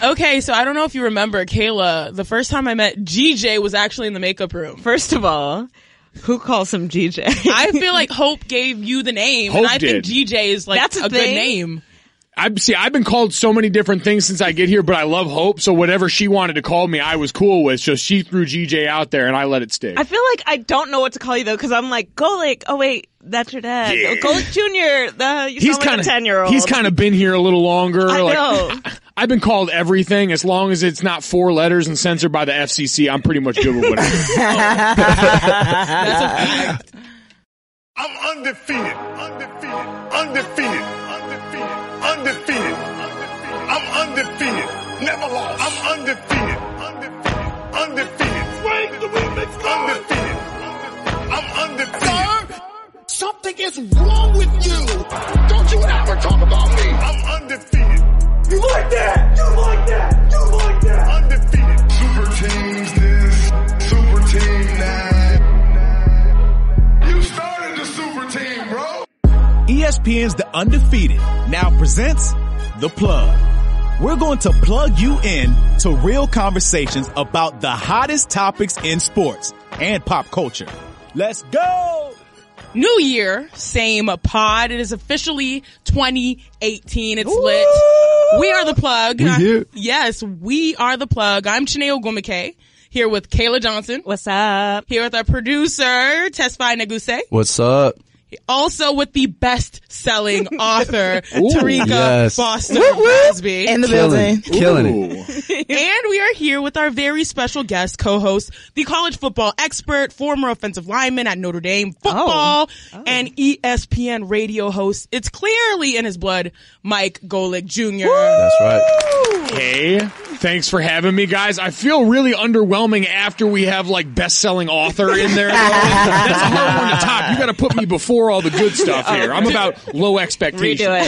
Okay, so I don't know if you remember, Kayla, the first time I met GJ was actually in the makeup room. First of all, who calls him GJ? I feel like Hope gave you the name, Hope and I did. think GJ is like a good name. I've been called so many different things since I get here, but I love Hope, so whatever she wanted to call me, I was cool with. So she threw GJ out there, and I let it stick. I feel like I don't know what to call you, though, because I'm like, Golic. Oh, wait, that's your dad. Yeah. Golic Jr. You sound like a 10-year-old. He's kind of been here a little longer. I know. I've been called everything. As long as it's not 4 letters and censored by the FCC, I'm pretty much good with whatever. That's a fact. I'm undefeated. I'm undefeated. Never lost. I'm undefeated. Swing the remix. Undefeated. I'm undefeated. Sir, something is wrong with you. Don't you ever talk about me. I'm undefeated. You like that? Undefeated. Super teams this, super team that. You started the super team, bro. ESPN's The Undefeated now presents The Plug. We're going to plug you in to real conversations about the hottest topics in sports and pop culture. Let's go! New year, same pod. It is officially 2018. It's lit. We are The Plug. Yes, we are The Plug. I'm Chiney Ogwumike, here with Kayla Johnson. What's up? Here with our producer, Tesfaye Negussie. What's up? Also with the best-selling author, Tarika Foster Crosby. In the building. Killing it. And we are here with our very special guest, co-host, the college football expert, former offensive lineman at Notre Dame football, and ESPN radio host. It's clearly in his blood, Mike Golic Jr. That's right. Hey, thanks for having me, guys. I feel really underwhelming after we have like best-selling author in there. That's a hard one to top. You got to put me before all the good stuff here. I'm about low expectations. Redo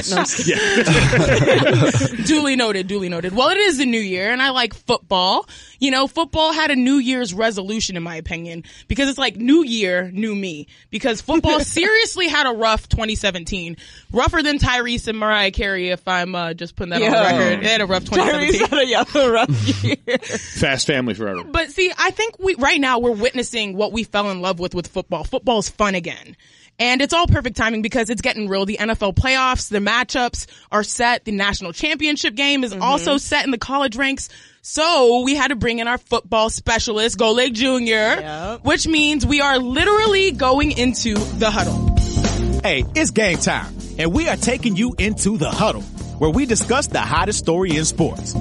it. No. Duly noted. Well, it is the new year, and I like football. You know, football had a New Year's resolution, in my opinion, because it's like new year, new me. Because football seriously had a rough 2017. Rougher than Tyrese and Mariah Carey, if I'm just putting that on the record. They had a rough 2017. Tyrese had a rough year. Fast family forever. But see, I think right now we're witnessing what we fell in love with football. Football's fun again. And it's all perfect timing because it's getting real. The NFL playoffs, the matchups are set. The national championship game is also set in the college ranks. So we had to bring in our football specialist, Golic Jr., which means we are literally going into the huddle. Hey, it's game time, and we are taking you into the huddle, where we discuss the hottest story in sports.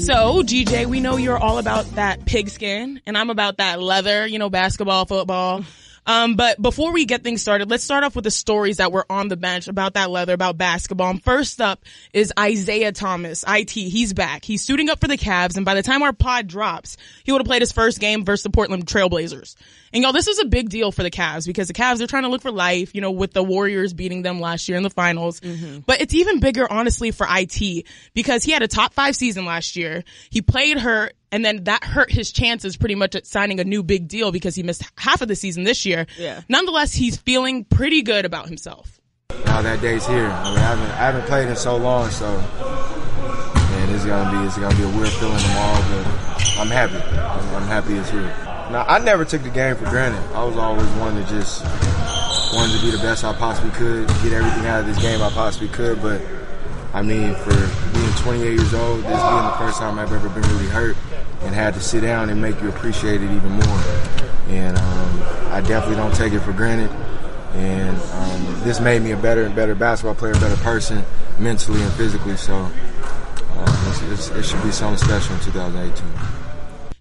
So, GJ, we know you're all about that pigskin, and I'm about that leather, basketball, football. But before we get things started, let's start off with the stories that were on the bench about that leather, about basketball. And first up is Isaiah Thomas, IT. He's back. He's suiting up for the Cavs, and by the time our pod drops, he would have played his first game versus the Portland Trailblazers. And y'all, this is a big deal for the Cavs because the Cavs, they're trying to look for life, with the Warriors beating them last year in the finals. But it's even bigger, honestly, for IT because he had a top 5 season last year. He played hurt, and then that hurt his chances pretty much at signing a new big deal because he missed half of the season this year. Nonetheless, he's feeling pretty good about himself. Now that day's here. I haven't played in so long, so man, it's gonna be a weird feeling tomorrow, but I'm happy. I'm happy it's here. Now, I never took the game for granted. I was always one that just wanted to be the best I possibly could, get everything out of this game I possibly could. But, I mean, for being 28 years old, this being the first time I've ever been really hurt and had to sit down and make you appreciate it even more. And I definitely don't take it for granted. And this made me a better and better basketball player, a better person mentally and physically. So it should be something special in 2018.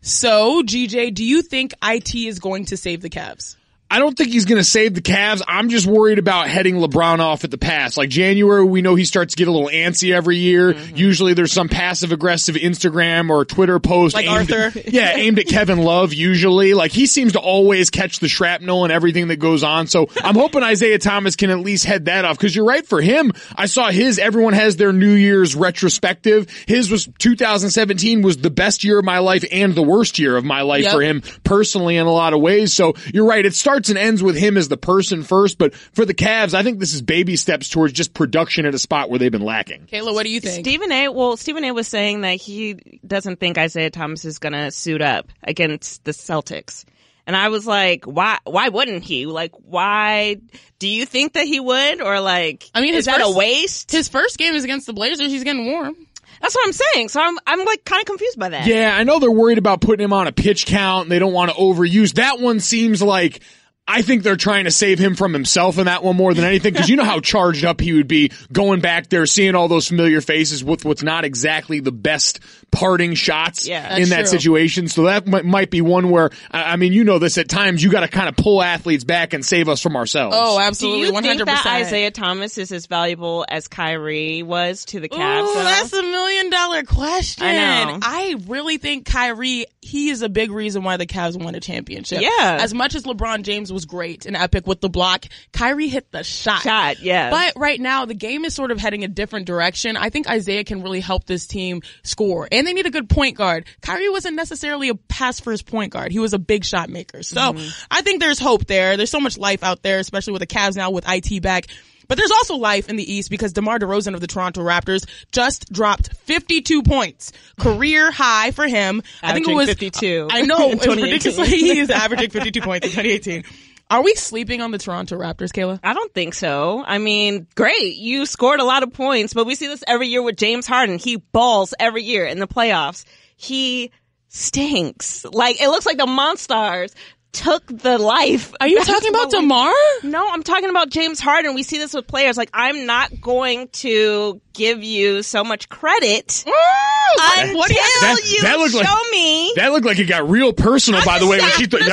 So, GJ, do you think IT is going to save the Cavs? I don't think he's going to save the Cavs. I'm just worried about heading LeBron off at the pass. Like January, we know he starts to get a little antsy every year. Usually there's some passive-aggressive Instagram or Twitter post. Like Arthur? Aimed at Kevin Love usually. Like he seems to always catch the shrapnel and everything that goes on. So I'm hoping Isaiah Thomas can at least head that off. Because you're right, for him, I saw everyone has their New Year's retrospective. His was 2017 was the best year of my life and the worst year of my life for him personally in a lot of ways. So you're right, it starts starts and ends with him as the person first, but for the Cavs, I think this is baby steps towards just production at a spot where they've been lacking. Kayla, what do you think? Stephen A was saying that he doesn't think Isaiah Thomas is going to suit up against the Celtics. And I was like, why wouldn't he? Like, why do you think that he would? Or like, I mean, is that a waste? His first game is against the Blazers. He's getting warm. That's what I'm saying. So I'm like kind of confused by that. Yeah, I know they're worried about putting him on a pitch count and they don't want to overuse. That one seems like, I think they're trying to save him from himself in that one more than anything, because you know how charged up he would be going back there, seeing all those familiar faces with what's not exactly the best parting shots in that situation. So that might be one where, I mean, you know this, at times you got to kind of pull athletes back and save us from ourselves. Oh, absolutely. Do you 100%. think that Isaiah Thomas is as valuable as Kyrie was to the Cavs? Ooh, that's $1 million question. I know. I really think Kyrie, he is a big reason why the Cavs won a championship. Yeah. As much as LeBron James was great and epic with the block, Kyrie hit the shot. Yeah. But right now, the game is sort of heading a different direction. I think Isaiah can really help this team score. And they need a good point guard. Kyrie wasn't necessarily a pass-first point guard. He was a big shot maker. So I think there's hope there. There's so much life out there, especially with the Cavs now with IT back. But there's also life in the East because DeMar DeRozan of the Toronto Raptors just dropped 52 points. Career high for him. Averaging I think it was 52. I know. It was ridiculously. He is averaging 52 points in 2018. Are we sleeping on the Toronto Raptors, Kayla? I don't think so. I mean, great. You scored a lot of points, but we see this every year with James Harden. He balls every year in the playoffs. He stinks. Like, it looks like the Monstars took the life. Are you talking about DeMar? No, I'm talking about James Harden. We see this with players. Like, I'm not going to give you so much credit until you show me. That looked like it got real personal, by the way,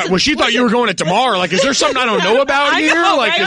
when she thought you were going at DeMar. Like, is there something I don't know about here? Like,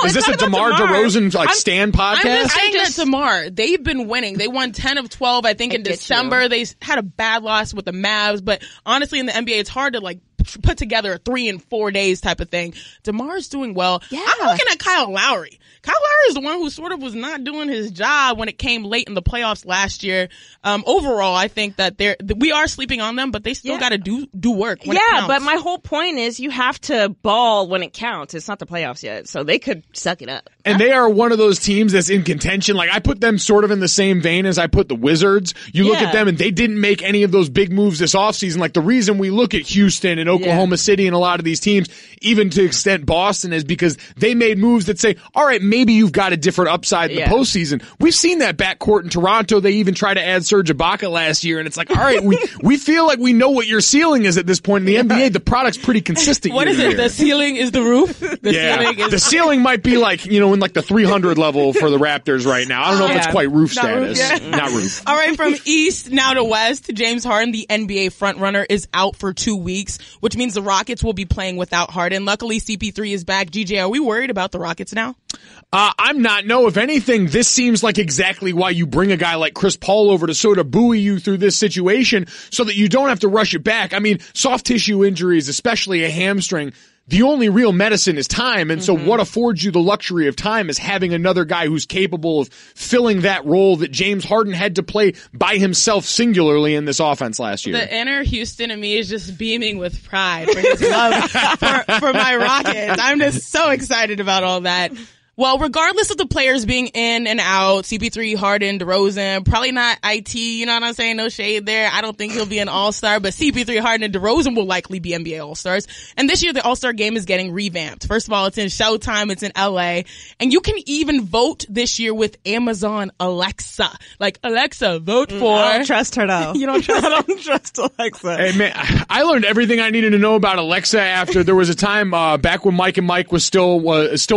is this a DeMar DeRozan, like, Stan podcast? I'm just saying that DeMar, they've been winning. They won 10 of 12, I think, in December. They had a bad loss with the Mavs, but honestly, in the NBA, it's hard to, like, put together a 3 and 4 days type of thing. DeMar's doing well. Yeah. I'm looking at Kyle Lowry. Kyle Lowry is the one who sort of was not doing his job when it came late in the playoffs last year. Overall, I think that we are sleeping on them, but they still got to do work when it counts. But my whole point is you have to ball when it counts. It's not the playoffs yet, so they could suck it up. And they are one of those teams that's in contention. Like, I put them sort of in the same vein as I put the Wizards. You look at them and they didn't make any of those big moves this offseason. Like, the reason we look at Houston and Oklahoma City and a lot of these teams, even to extent Boston, is because they made moves that say, all right, maybe you've got a different upside in the postseason. We've seen that backcourt in Toronto. They even tried to add Serge Ibaka last year, and it's like, all right, we feel like we know what your ceiling is at this point in the NBA. The product's pretty consistent. What is it? The ceiling is the roof? The ceiling might be like, you know, in like the 300 level for the Raptors right now. I don't know if it's quite roof status. Not roof. All right, from East now to West, James Harden, the NBA frontrunner, is out for 2 weeks, which means the Rockets will be playing without Harden. Luckily, CP3 is back. GJ, are we worried about the Rockets now? I'm not. No, if anything, this seems like exactly why you bring a guy like Chris Paul over to sort of buoy you through this situation so that you don't have to rush it back. I mean, soft tissue injuries, especially a hamstring, the only real medicine is time. And so what affords you the luxury of time is having another guy who's capable of filling that role that James Harden had to play by himself singularly in this offense last year. The inner Houston in me is just beaming with pride for his love for my Rockets. I'm just so excited about all that. Well, regardless of the players being in and out, CP3, Harden, DeRozan, probably not IT, you know what I'm saying? No shade there. I don't think he'll be an all-star, but CP3, Harden, and DeRozan will likely be NBA all-stars. And this year, the all-star game is getting revamped. First of all, it's in Showtime, it's in LA, and you can even vote this year with Amazon Alexa. Like, Alexa, vote for... I don't trust her, though. You don't trust her? I don't trust Alexa. Hey, man, I learned everything I needed to know about Alexa after there was a time, back when Mike and Mike was still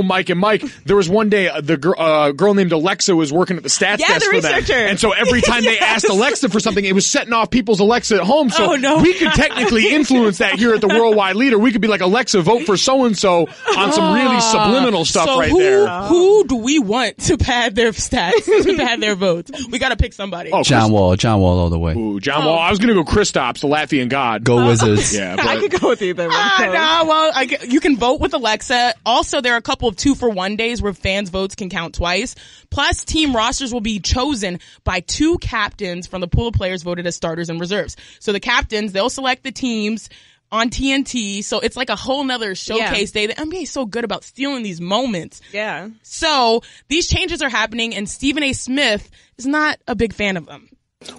Mike and Mike. There was one day the girl named Alexa was working at the stats desk for them. And so every time they asked Alexa for something, it was setting off people's Alexa at home. So we could technically influence that here at the Worldwide Leader. We could be like, Alexa, vote for so-and-so on some really subliminal stuff there. Who do we want to pad their stats, to pad their votes? We got to pick somebody. John Wall all the way. Ooh, John Wall. I was going to go Kristaps, the Latvian god. Go Wizards. Yeah, but I could go with either one. You can vote with Alexa. Also, there are a couple of 2-for-1 days where fans' votes can count twice. Plus, team rosters will be chosen by 2 captains from the pool of players voted as starters and reserves. So the captains, they'll select the teams on TNT. So it's like a whole nother showcase day. The NBA is so good about stealing these moments. Yeah. So these changes are happening, and Stephen A. Smith is not a big fan of them.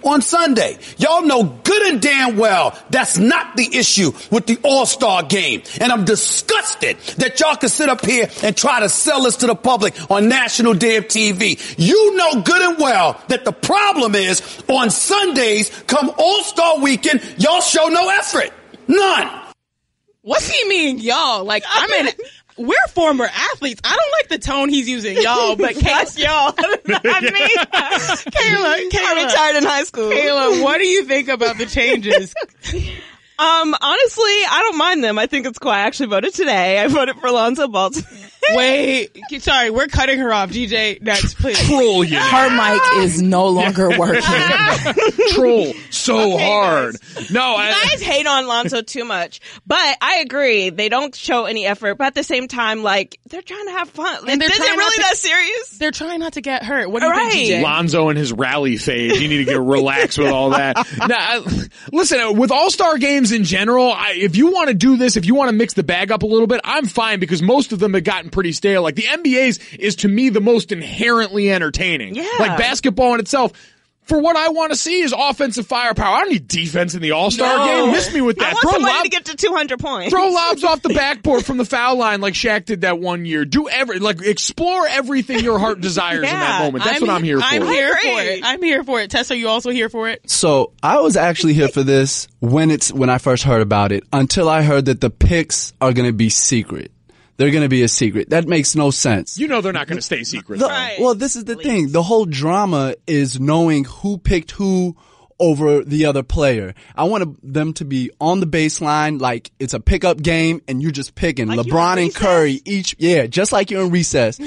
On Sunday, y'all know good and damn well that's not the issue with the All-Star game. And I'm disgusted that y'all can sit up here and try to sell this to the public on national damn TV. You know good and well that the problem is on Sundays, come All-Star weekend, y'all show no effort. None. What's he mean, y'all? Like, we're former athletes. I don't like the tone he's using, y'all, but That's y'all. I mean, Kayla, I retired in high school. Kayla, what do you think about the changes? Honestly, I don't mind them. I think it's cool. I actually voted today. I voted for Lonzo Ball. Wait, sorry, we're cutting her off. GJ, next, please. Troll you. Her mic is no longer working. Troll so hard. No, You guys hate on Lonzo too much, but I agree. They don't show any effort, but at the same time, like, they're trying to have fun. And they're is it trying really not to- that serious? They're trying not to get hurt. What do you think, Right. GJ? Lonzo and his rally phase. You need to get relaxed with all that. Now, listen, with All-Star games in general, if you want to do this, if you want to mix the bag up a little bit, I'm fine because most of them have gotten pretty stale. Like the NBA's is to me the most inherently entertaining. Yeah. Like basketball in itself. For what I want to see is offensive firepower. I don't need defense in the All-Star game. Miss me with that. I want somebody to get to 200 points. Throw lobs off the backboard from the foul line like Shaq did that one year. Explore everything your heart desires in that moment. That's what I'm here for. I'm here for it. I'm here for it. Tess, are you also here for it? So I was actually here for this when I first heard about it, until I heard that the picks are going to be secret. They're going to be a secret. That makes no sense. You know they're not going to stay secret. Well, this is the thing. The whole drama is knowing who picked who over the other player. I want them to be on the baseline like it's a pickup game and you're just picking like LeBron and Curry just like you're in recess.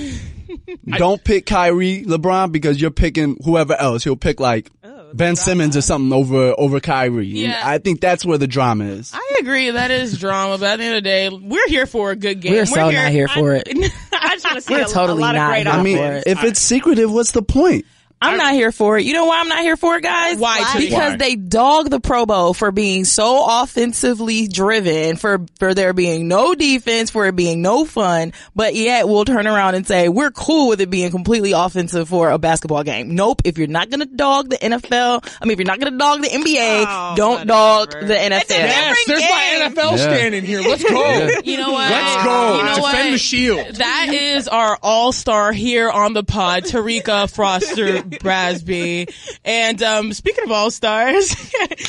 Don't pick Kyrie, LeBron, because you're picking whoever else. He'll pick like Ben Simmons or something over Kyrie. Yeah. And I think that's where the drama is. I agree. That is drama, but at the end of the day, we're here for a good game. We're so not here for it. I just want to see We're totally a lot not of great here I mean, for it. if it's secretive, what's the point? I'm not here for it. You know why I'm not here for it, guys? Why, Tiffany? Because Why? they dog the Pro Bowl for being so offensively driven, for there being no defense, for it being no fun, but yet we'll turn around and say we're cool with it being completely offensive for a basketball game. Nope. If you're not gonna dog the NFL, if you're not gonna dog the NBA, don't dog the NFL. Yes, there's my NFL stand in here. Let's go. Yeah. You know what? Let's go. You know Defend what? the shield. That is our all-star here on the pod, Tarika Foster Brasby. And speaking of all-stars,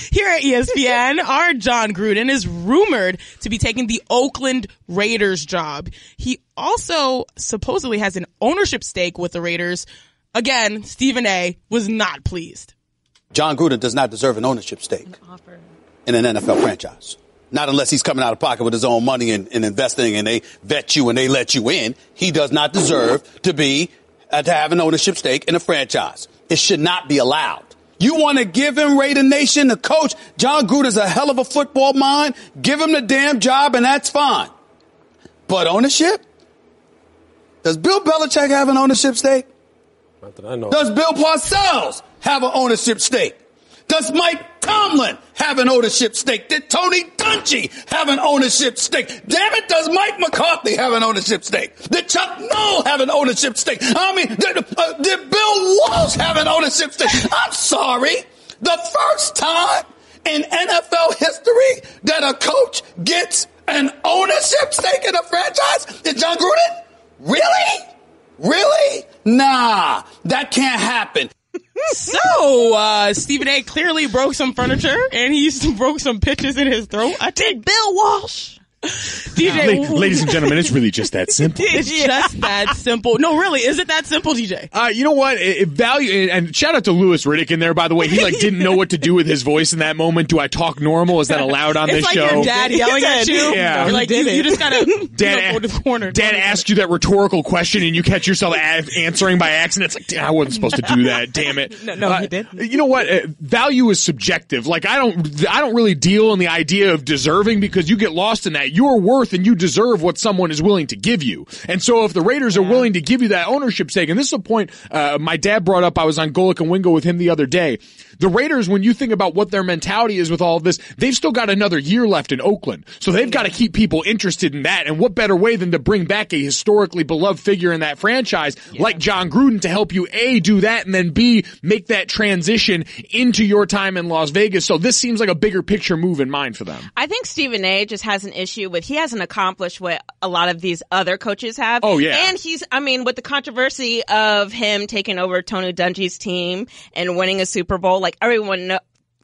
here at ESPN, our John Gruden is rumored to be taking the Oakland Raiders job. He also supposedly has an ownership stake with the Raiders. Again, Stephen A. was not pleased. John Gruden does not deserve an ownership stake in an NFL franchise. Not unless he's coming out of pocket with his own money and investing, and they vet you and they let you in. He does not deserve to have an ownership stake in a franchise. It should not be allowed. You want to give him Raider Nation, the coach? John Gruden's a hell of a football mind. Give him the damn job, and that's fine. But ownership? Does Bill Belichick have an ownership stake? Not that I know. Does Bill Parcells have an ownership stake? Does Mike Tomlin have an ownership stake? Did Tony Dungy have an ownership stake? Damn it, does Mike McCarthy have an ownership stake? Did Chuck Noll have an ownership stake? Did Bill Walsh have an ownership stake? I'm sorry. The first time in NFL history that a coach gets an ownership stake in a franchise is John Gruden? Really? Really? Nah, that can't happen. So, Stephen A. clearly broke some furniture, and he broke some pitches in his throat. I think Bill Walsh. DJ, Ladies and gentlemen, it's really just that simple. It's just that simple. No, really, is it that simple, DJ? You know what? And shout out to Louis Riddick in there, by the way. He didn't know what to do with his voice in that moment. Do I talk normal? Is that allowed on this it's show? like your dad yelling at you. Yeah. You're like, you just gotta go to the corner. Dad asked you that rhetorical question and you catch yourself answering by accident. It's like, I wasn't supposed to do that. Damn it. No, he did. You know what? Value is subjective. Like, I don't really deal in the idea of deserving because you get lost in that. you're worth and you deserve what someone is willing to give you. And so if the Raiders are willing to give you that ownership stake, and this is a point my dad brought up, I was on Golic and Wingo with him the other day. The Raiders, when you think about what their mentality is with all of this, they've still got another year left in Oakland. So they've got to keep people interested in that. And what better way than to bring back a historically beloved figure in that franchise like John Gruden to help you A, do that, and then B, make that transition into your time in Las Vegas. So this seems like a bigger picture move in mind for them. I think Stephen A just has an issue with, he hasn't accomplished what a lot of these other coaches have. Oh, yeah. And with the controversy of him taking over Tony Dungy's team and winning a Super Bowl, like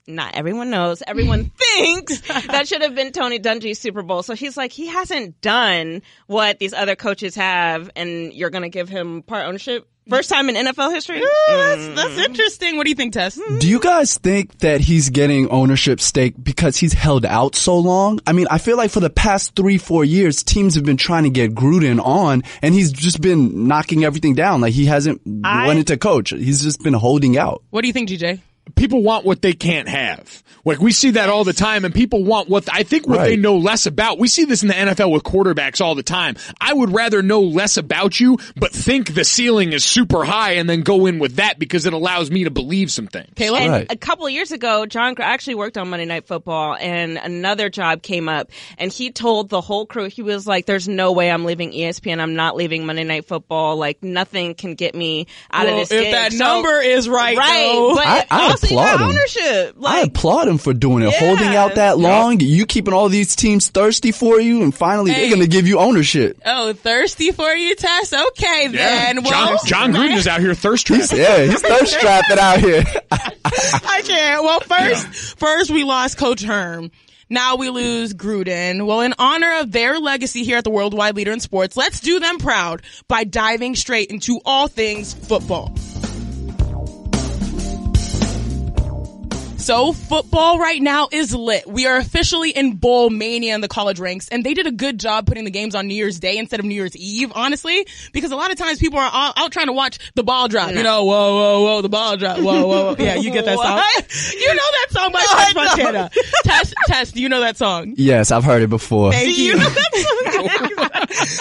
not everyone knows, everyone thinks that should have been Tony Dungy's Super Bowl. So he's like, he hasn't done what these other coaches have, and you're going to give him part ownership? First time in NFL history? That's interesting. What do you think, Tess? Do you guys think that he's getting ownership stake because he's held out so long? I mean, I feel like for the past 3-4 years, teams have been trying to get Gruden on, and he's just been knocking everything down. Like, he hasn't wanted to coach. He's just been holding out. What do you think, GJ? People want what they can't have. Like, we see that all the time, and people want what they know less about. We see this in the NFL with quarterbacks all the time. I would rather know less about you, but think the ceiling is super high and then go in with that because it allows me to believe some things. Kayla? And a couple of years ago, John actually worked on Monday Night Football, and another job came up, and he told the whole crew, he was like, there's no way I'm leaving ESPN. I'm not leaving Monday Night Football. Like, nothing can get me out of this gig. If that number is right, but I applaud him. Ownership. Like, I applaud him for doing it, holding out that long. You keeping all these teams thirsty for you, and finally they're going to give you ownership. Oh, thirsty for you, Tess? Okay, then. Well, John Gruden is out here thirst trapping. He's thirst trapping out here. I can't. Well, first we lost Coach Herm. Now we lose Gruden. Well, in honor of their legacy here at the Worldwide Leader in Sports, let's do them proud by diving straight into all things football. So football right now is lit. We are officially in bowl mania in the college ranks, and they did a good job putting the games on New Year's Day instead of New Year's Eve, honestly, because a lot of times people are out trying to watch the ball drop. You know, whoa, whoa, whoa, the ball drop. Whoa, whoa, whoa. Yeah, you get that song. You know that song by Tess Montana. Tess, do you know that song? Yes, I've heard it before. Thank you.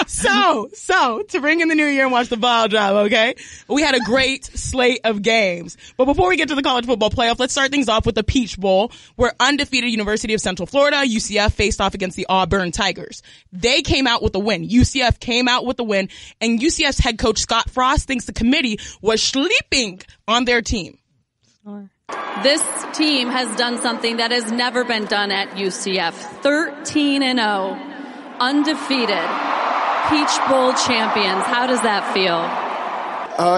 So, to bring in the new year and watch the ball drop, okay? We had a great slate of games. But before we get to the college football playoff, let's start things off with the Peach Bowl, where undefeated University of Central Florida, UCF, faced off against the Auburn Tigers. They came out with a win. UCF came out with a win, and UCF's head coach Scott Frost thinks the committee was sleeping on their team. This team has done something that has never been done at UCF. 13-0. Undefeated, Peach Bowl champions. How does that feel?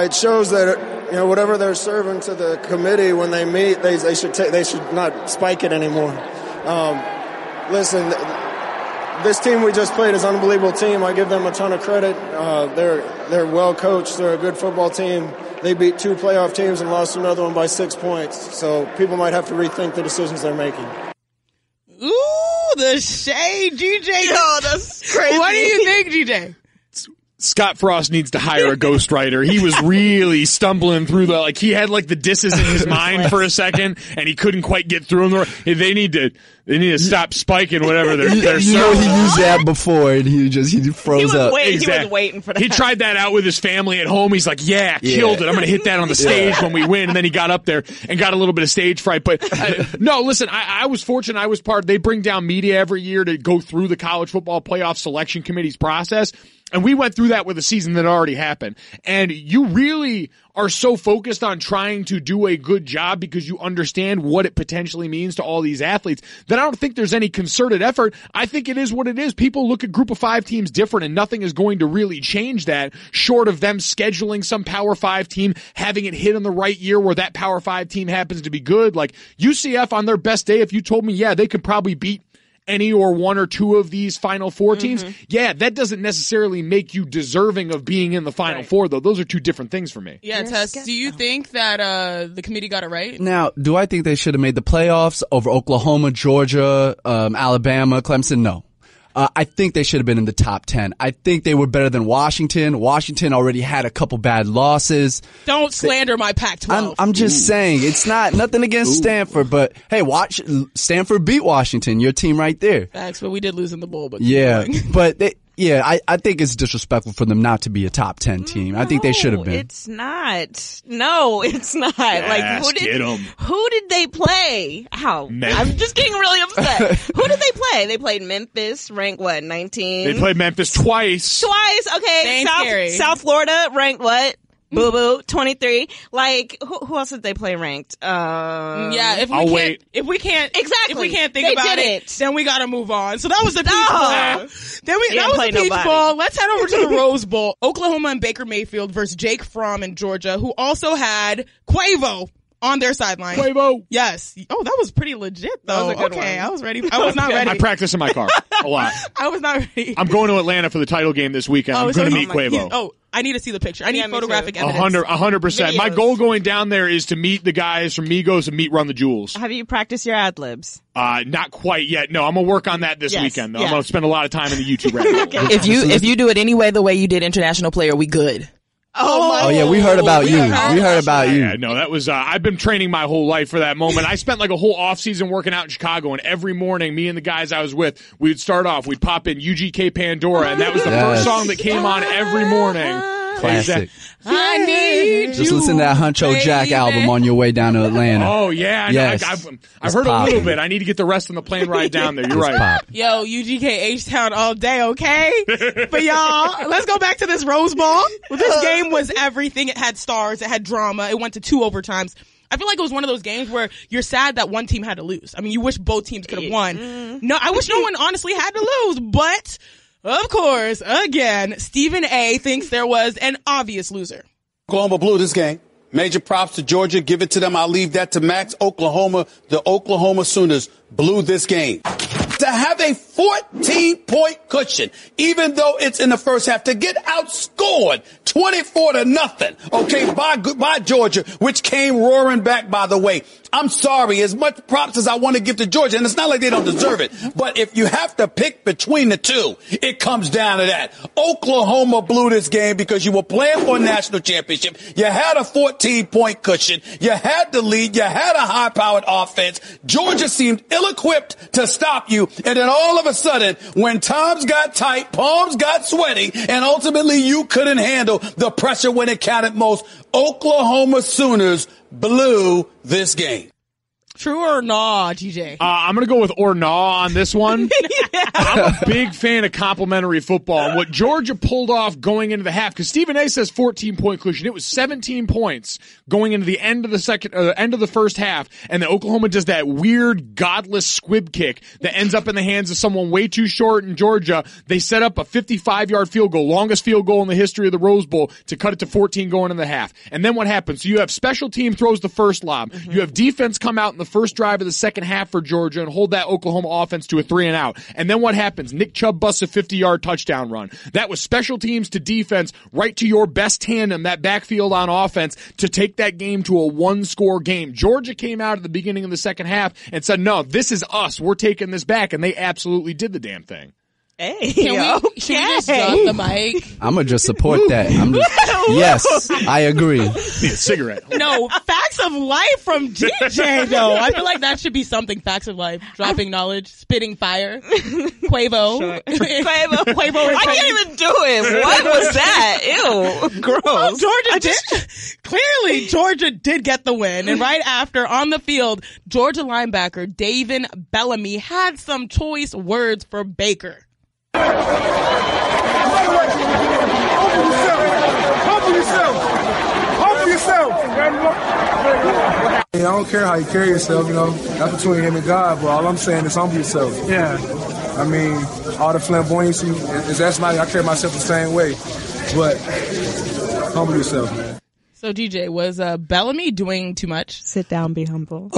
It shows that whatever they're serving to the committee when they meet, they should not spike it anymore. Listen, this team we just played is an unbelievable team. I give them a ton of credit. They're well coached. They're a good football team. They beat 2 playoff teams and lost another one by 6 points. So people might have to rethink the decisions they're making. Ooh, the shade, GJ. Yo, that's crazy. What do you think, GJ? Scott Frost needs to hire a ghostwriter. He was really stumbling through he had the disses in his mind for a second, and he couldn't quite get through them. They need to stop spiking whatever they're he used that before, and he froze up. He was waiting for that. He tried that out with his family at home. He's like, killed it. I'm going to hit that on the stage when we win. And then he got up there and got a little bit of stage fright. But no, listen, I was fortunate. They bring down media every year to go through the college football playoff selection committee's process. And we went through that with a season that already happened. And you really are so focused on trying to do a good job because you understand what it potentially means to all these athletes that I don't think there's any concerted effort. I think it is what it is. People look at Group of 5 teams different, and nothing is going to really change that short of them scheduling some Power 5 team, having it hit in the right year where that Power 5 team happens to be good. Like UCF on their best day, if you told me, they could probably beat any or one or two of these Final Four teams, that doesn't necessarily make you deserving of being in the Final Four, though. Those are two different things for me. Yeah, Tess, do you think that the committee got it right? Now, do I think they should have made the playoffs over Oklahoma, Georgia, Alabama, Clemson? No. I think they should have been in the top 10. I think they were better than Washington. Washington already had a couple bad losses. Don't slander my Pac-12. I'm just saying, it's nothing against Stanford, but hey, Stanford beat Washington, your team right there. Facts, but we did lose in the bowl. But yeah, but I think it's disrespectful for them not to be a top 10 team. I think they should have been. It's not. No, it's not. Yes, who did they play? How? I'm just getting really upset. Who did they play? They played Memphis, ranked what, 19? They played Memphis twice. Okay. South Florida, ranked what? Boo-boo, 23. Like, who else did they play ranked? Yeah, if we can't think about it, then we gotta move on. So that was the Peach Bowl. That was the Peach Bowl. Let's head over to the Rose Bowl. Oklahoma and Baker Mayfield versus Jake Fromm in Georgia, who also had Quavo on their sideline. Quavo. Yes. Oh, that was pretty legit, though. That was a good one. I was ready. I was not ready. I practice in my car a lot. I was not ready. I'm going to Atlanta for the title game this weekend. I'm going to meet Quavo. Yeah. I need to see the picture. I need photographic evidence. 100%. My goal going down there is to meet the guys from Migos and meet Run the Jewels. Have you practiced your ad-libs? Not quite yet. No, I'm going to work on that this weekend, though. Yeah. I'm going to spend a lot of time in the YouTube rabbit hole. If you do it anyway the way you did International Player, we good. Oh yeah, we heard about you. We heard about you. Yeah, no, that was, I've been training my whole life for that moment. I spent like a whole off season working out in Chicago, and every morning, me and the guys I was with, we'd start off, we'd pop in UGK Pandora, and that was the first song that came on every morning. Classic. I need you. Just listen to that Huncho Jack album on your way down to Atlanta. Oh, yeah. Yes. I've heard a little bit. I need to get the rest on the plane ride down there. You're right. Pop. Yo, UGK H-Town all day, okay? But y'all, let's go back to this Rose Bowl. This game was everything. It had stars. It had drama. It went to 2 overtimes. I feel like it was one of those games where you're sad that one team had to lose. I mean, you wish both teams could have won. No, I wish no one honestly had to lose, but of course, again, Stephen A. thinks there was an obvious loser. Oklahoma blew this game. Major props to Georgia. Give it to them. I'll leave that to Max. The Oklahoma Sooners blew this game. To have a 14-point cushion, even though it's in the first half, to get outscored 24-0, okay, by Georgia, which came roaring back, by the way. I'm sorry, as much props as I want to give to Georgia, and it's not like they don't deserve it, but if you have to pick between the two, it comes down to that. Oklahoma blew this game because you were playing for a national championship. You had a 14-point cushion. You had the lead. You had a high-powered offense. Georgia seemed ill-equipped to stop you. And then all of a sudden, when times got tight, palms got sweaty, and ultimately you couldn't handle the pressure when it counted most, Oklahoma Sooners blew this game. True or nah, TJ? I'm going to go with or nah on this one. I'm a big fan of complimentary football. And what Georgia pulled off going into the half, because Stephen A. says 14-point cushion. It was 17 points going into the end of the end of the first half. And then Oklahoma does that weird, godless squib kick that ends up in the hands of someone way too short in Georgia. They set up a 55-yard field goal, longest field goal in the history of the Rose Bowl, to cut it to 14 going into the half. And then what happens? So you have special team throws the first lob. You have defense come out in the first drive of the second half for Georgia and hold that Oklahoma offense to a 3-and-out. And then what happens? Nick Chubb busts a 50-yard touchdown run. That was special teams to defense, right to your best tandem, that backfield on offense, to take that game to a 1-score game. Georgia came out at the beginning of the second half and said, no, this is us. We're taking this back. And they absolutely did the damn thing. Hey, should we just drop the mic? I'm gonna just support that. Yes, I agree. Need a cigarette. No, facts of life from DJ though. I feel like that should be something. Facts of life, dropping knowledge, spitting fire. Quavo. Sure. Quavo. I can't even do it. What was that? Ew, gross. Well, Clearly, Georgia did get the win, and right after on the field, Georgia linebacker David Bellamy had some choice words for Baker. Humble yourself. I don't care how you carry yourself, you know. That's between him and God, but all I'm saying is humble yourself. Yeah. I mean, all the flamboyancy, that's like I carry myself the same way. But humble yourself, man. So, DJ, was Bellamy doing too much? Sit down, be humble.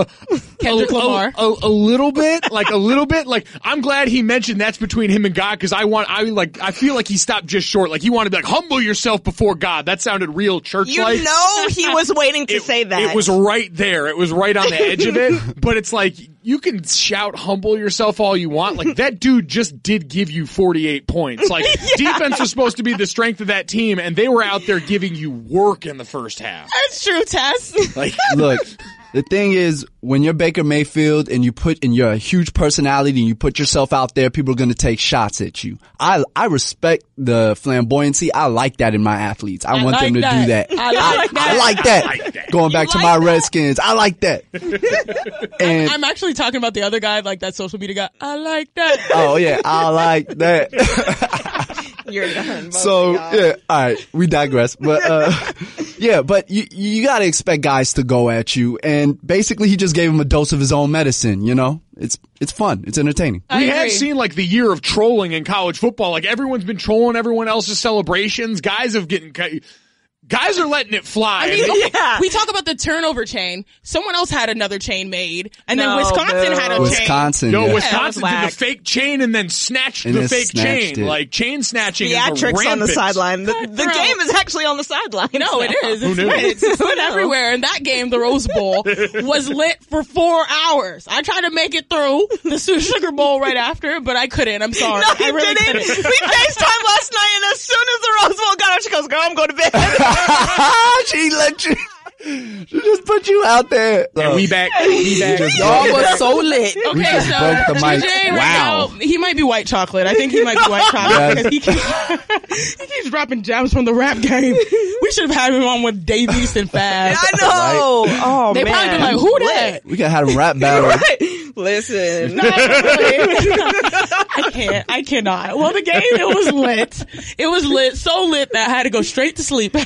Kendrick Lamar? A little bit. Like, I'm glad he mentioned that's between him and God, because I feel like he stopped just short. Like, he wanted to be like, humble yourself before God. That sounded real church-like. You know he was waiting to say that. It was right there. It was right on the edge of it. But it's like, you can shout humble yourself all you want. Like, that dude just did give you 48 points. Like, defense was supposed to be the strength of that team, and they were out there giving you work in the first half. That's true, Tess. Like, look, the thing is, when you're Baker Mayfield and you're a huge personality and you put yourself out there, people are going to take shots at you. I respect the flamboyancy. I like that in my athletes. I want them to do that. I like that. Going back to my Redskins, I like that. And I'm actually talking about the other guy, like that social media guy. I like that. Oh yeah, I like that. You're done. So yeah, all right, we digress. But yeah, but you got to expect guys to go at you, and basically he just gave him a dose of his own medicine. You know, it's fun, it's entertaining. We have seen like the year of trolling in college football. Like, everyone's been trolling everyone else's celebrations. Guys are letting it fly. I mean, okay, we talk about the turnover chain. Someone else had another chain made, and then Wisconsin had a chain. Wisconsin did the fake chain and then snatched the fake chain. Like, chain snatching is theatrics on the rampant. sideline. The game is actually on the sideline. No, it is. Who knew? It's lit everywhere. And that game, the Rose Bowl, was lit for 4 hours. I tried to make it through the Sugar Bowl right after, but I couldn't. I'm sorry. No, you I really didn't. couldn't. We FaceTime last night, and as soon as the Rose Bowl got out, she goes, "Girl, I'm going to bed." She let you. She just put you out there. And we back. Y'all was so lit. Okay, so broke the mic. DJ right Wow. now, he might be white chocolate. I think he might be white chocolate because he keeps dropping gems from the rap game. We should have had him on with Dave East and Fab. I know. Right? Oh, they man. probably be like, "Who that?" We could have a rap battle. Right. Listen. I cannot. Well, the game, it was lit. It was lit, so lit that I had to go straight to sleep.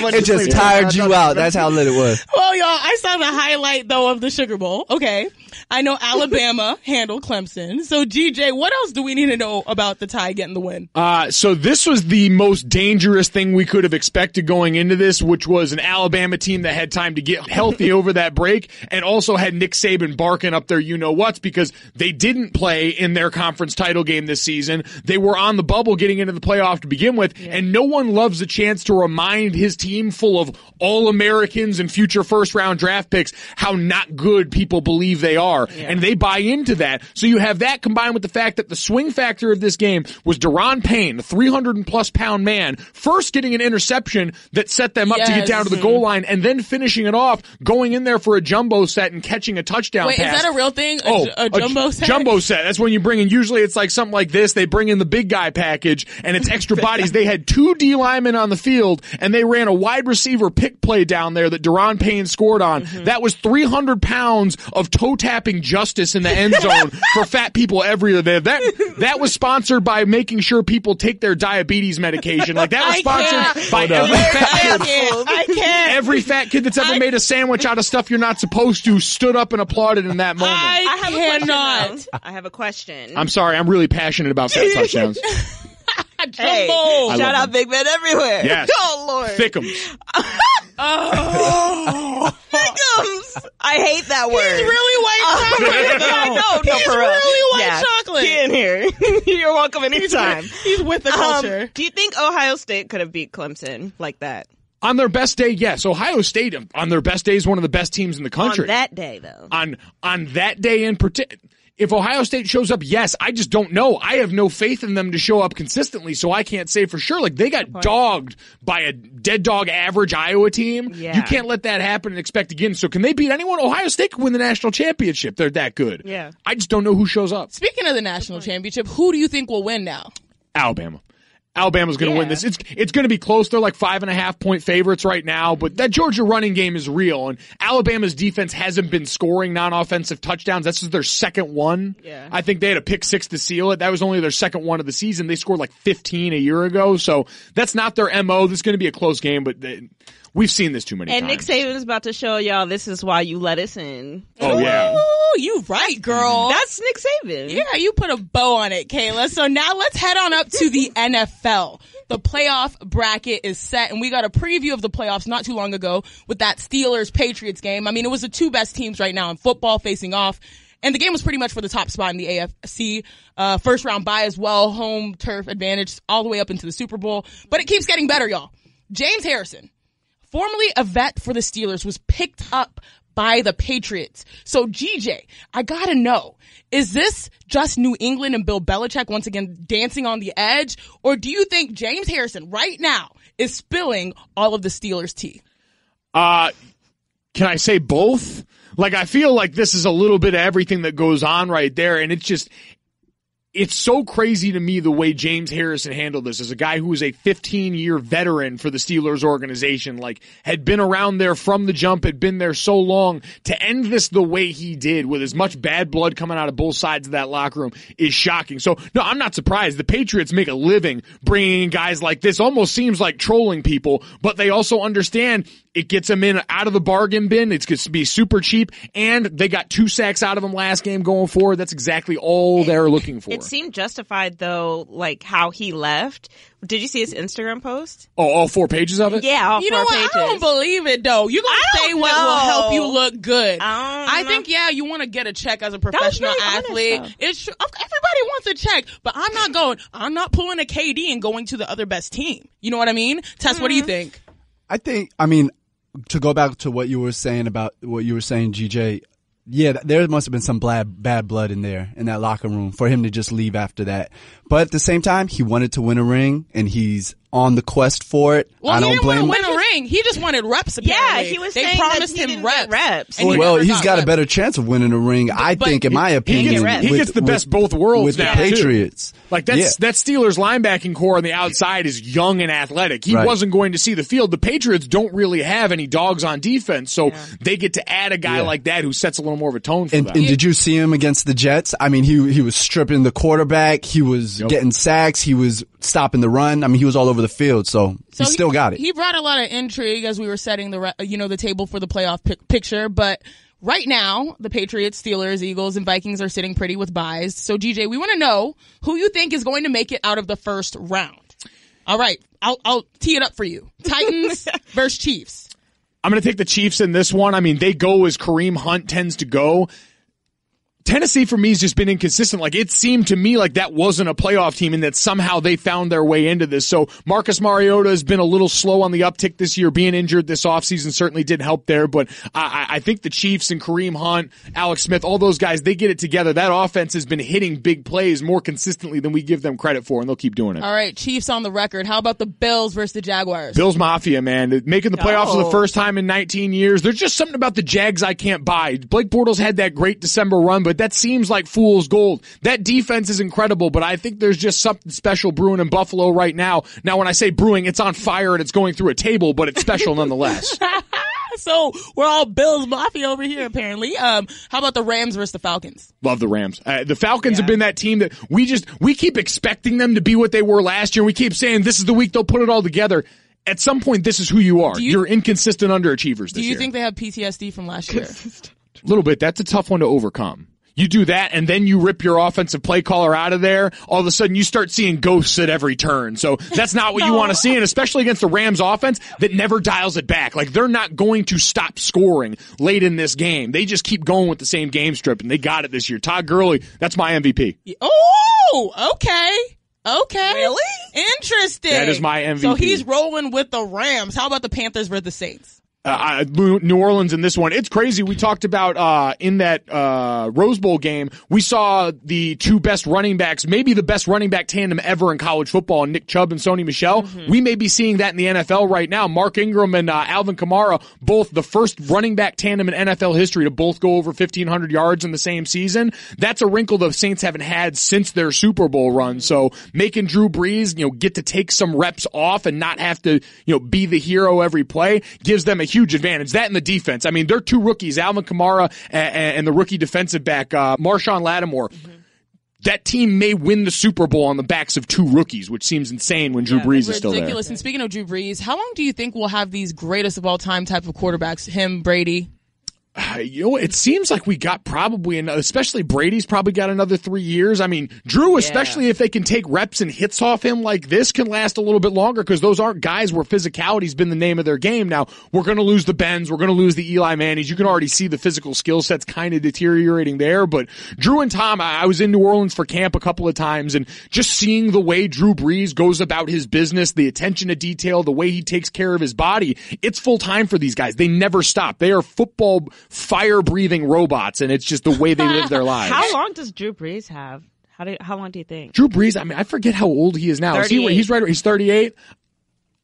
It just tired you out. That's how lit it was. Well, y'all, I saw the highlight, though, of the Sugar Bowl. Okay. I know Alabama handled Clemson. So, GJ, what else do we need to know about the Tide getting the win? So this was the most dangerous thing we could have expected going into this, which was an Alabama team that had time to get healthy over that break, and also had Nick Saban barking up their you-know-whats because they didn't play in their conference title game this season. They were on the bubble getting into the playoff to begin with, and no one loves a chance to remind his team full of All-Americans and future first-round draft picks how not good people believe they are. And they buy into that. So you have that combined with the fact that the swing factor of this game was Deron Payne, a 300-plus pound man, first getting an interception that set them up to get down to the goal line, and then finishing it off, going in there for a jumbo set and catching a touchdown pass. Wait, is that a real thing? A jumbo set? Jumbo set. That's when you bring in, usually it's like something like this. They bring in the big guy package, and it's extra bodies. They had 2 D linemen on the field, and they ran a wide receiver pick play down there that Deron Payne scored on. That was 300 pounds of toe-tapping justice in the end zone for fat people everywhere. That was sponsored by making sure people take their diabetes medication. Like, that was sponsored by every fat kid. I can't. Every fat kid that's ever made a sandwich out of stuff you're not supposed to stood up and applauded in that moment. I have a question. I'm sorry, I'm really passionate about fat touchdowns. Hey, shout out Big Men everywhere. Yes. Oh, Lord. Thickums. Thickums. I hate that word. He's really white chocolate. I know. He's really white chocolate. Get in here. You're welcome anytime. He's with the culture. Do you think Ohio State could have beat Clemson like that? On their best day, yes. Ohio State, on their best day, is one of the best teams in the country. On that day, though. On that day in particular. If Ohio State shows up, yes. I just don't know. I have no faith in them to show up consistently, so I can't say for sure. Like, they got dogged by a dead dog average Iowa team. Yeah. You can't let that happen and expect again. So can they beat anyone? Ohio State could win the national championship. They're that good. Yeah. I just don't know who shows up. Speaking of the national championship, who do you think will win now? Alabama. Alabama's going to win this. It's going to be close. They're like 5.5-point favorites right now, but that Georgia running game is real, and Alabama's defense hasn't been scoring non-offensive touchdowns. That's just their second one. Yeah. I think they had a pick 6 to seal it. That was only their second one of the season. They scored like 15 a year ago, so that's not their MO. This is going to be a close game, but we've seen this too many times. And Nick Saban's about to show y'all this is why you let us in. Oh, yeah. Oh, you right, girl. That's Nick Saban. Yeah, you put a bow on it, Kayla. So now let's head on up to the NFL. The playoff bracket is set, and we got a preview of the playoffs not too long ago with that Steelers-Patriots game. I mean, it was the 2 best teams right now in football facing off, and the game was pretty much for the top spot in the AFC. First round bye as well, home turf advantage all the way up into the Super Bowl. But it keeps getting better, y'all. James Harrison, formerly a vet for the Steelers, was picked up by the Patriots. So GJ, I gotta know, is this just New England and Bill Belichick once again dancing on the edge? Or do you think James Harrison right now is spilling all of the Steelers' tea? Can I say both? Like, I feel like this is a little bit of everything that goes on right there, and it's so crazy to me the way James Harrison handled this as a guy who was a 15-year veteran for the Steelers organization, like had been around there from the jump, had been there so long. To end this the way he did with as much bad blood coming out of both sides of that locker room is shocking. So, no, I'm not surprised. The Patriots make a living bringing in guys like this. Almost seems like trolling people, but they also understand it gets them in out of the bargain bin. It's going to be super cheap, and they got 2 sacks out of them last game going forward. That's exactly all they're looking for. It seemed justified, though, like how he left. Did you see his Instagram post? Oh, all 4 pages of it? Yeah, all 4 pages. You know what? I don't believe it, though. You're going to say what will help you look good. I think, yeah, you want to get a check as a professional athlete. It's everybody wants a check, but I'm not pulling a KD and going to the other best team. You know what I mean? Tess, what do you think? To go back to what you were saying, GJ, yeah, there must have been some bad blood in there in that locker room for him to just leave after that. But at the same time, he wanted to win a ring, and he's on the quest for it. Well, I don't blame him. He didn't want to win a ring. He just wanted reps, apparently. Yeah, he was saying promised that he him didn't get reps. Well, he's got a better chance of winning a ring, I think, in my opinion. He gets the best both worlds with now, the Patriots. Too. Like, that Steelers linebacking core on the outside is young and athletic. He wasn't going to see the field. The Patriots don't really have any dogs on defense, so they get to add a guy like that who sets a little more of a tone for them. And did you see him against the Jets? I mean, he was stripping the quarterback. He was getting sacks. He was stopping the run. I mean, he was all over the field, so he still got it. He brought a lot of intrigue as we were setting the table for the playoff picture, but right now, the Patriots, Steelers, Eagles, and Vikings are sitting pretty with byes. So, GJ, we want to know who you think is going to make it out of the first round. All right, I'll tee it up for you. Titans versus Chiefs. I'm going to take the Chiefs in this one. I mean, they go as Kareem Hunt tends to go. Tennessee for me has just been inconsistent. Like, it seemed to me like that wasn't a playoff team and that somehow they found their way into this. So Marcus Mariota has been a little slow on the uptick this year. Being injured this offseason certainly did help there, but I think the Chiefs and Kareem Hunt, Alex Smith, all those guys, they get it together. That offense has been hitting big plays more consistently than we give them credit for, and they'll keep doing it. All right, Chiefs on the record. How about the Bills versus the Jaguars? Bills Mafia, man. Making the playoffs for the first time in 19 years. There's just something about the Jags I can't buy. Blake Bortles had that great December run, but that seems like fool's gold. That defense is incredible, but I think there's just something special brewing in Buffalo right now. Now, when I say brewing, it's on fire and it's going through a table, but it's special nonetheless. So we're all Bills Mafia over here, apparently. How about the Rams versus the Falcons? Love the Rams. The Falcons have been that team that we keep expecting them to be what they were last year. We keep saying this is the week they'll put it all together. At some point, this is who you are. You're inconsistent underachievers this year. Do you think they have PTSD from last year? A little bit. That's a tough one to overcome. You do that, and then you rip your offensive play caller out of there. All of a sudden, you start seeing ghosts at every turn. So that's not what you want to see, and especially against the Rams offense that never dials it back. Like, they're not going to stop scoring late in this game. They just keep going with the same game strip, and they got it this year. Todd Gurley, that's my MVP. Oh, okay. Really? Interesting. That is my MVP. So he's rolling with the Rams. How about the Panthers versus the Saints? New Orleans in this one. It's crazy. We talked about in that Rose Bowl game, we saw the two best running backs, maybe the best running back tandem ever in college football, Nick Chubb and Sony Michel. Mm-hmm. We may be seeing that in the NFL right now. Mark Ingram and Alvin Kamara, both the first running back tandem in NFL history to both go over 1,500 yards in the same season. That's a wrinkle the Saints haven't had since their Super Bowl run. So making Drew Brees, get to take some reps off and not have to, be the hero every play gives them a huge advantage. That and the defense. I mean, they're two rookies, Alvin Kamara and the rookie defensive back, Marshawn Lattimore. Mm-hmm. That team may win the Super Bowl on the backs of two rookies, which seems insane when Drew Brees is still there. Ridiculous. And speaking of Drew Brees, how long do you think we'll have these greatest of all time type of quarterbacks? Him, Brady? It seems like we got probably, especially Brady's probably got another 3 years. I mean, Drew, especially if they can take reps and hits off him like this, can last a little bit longer because those aren't guys where physicality's been the name of their game. Now, we're going to lose the Bens. We're going to lose the Eli Mannings. You can already see the physical skill sets kind of deteriorating there. But Drew and Tom, I was in New Orleans for camp a couple of times, and just seeing the way Drew Brees goes about his business, the attention to detail, the way he takes care of his body, it's full time for these guys. They never stop. They are football fire-breathing robots, and it's just the way they live their lives. How long does Drew Brees have? How long do you think? Drew Brees, I mean, I forget how old he is now. 38. He's 38.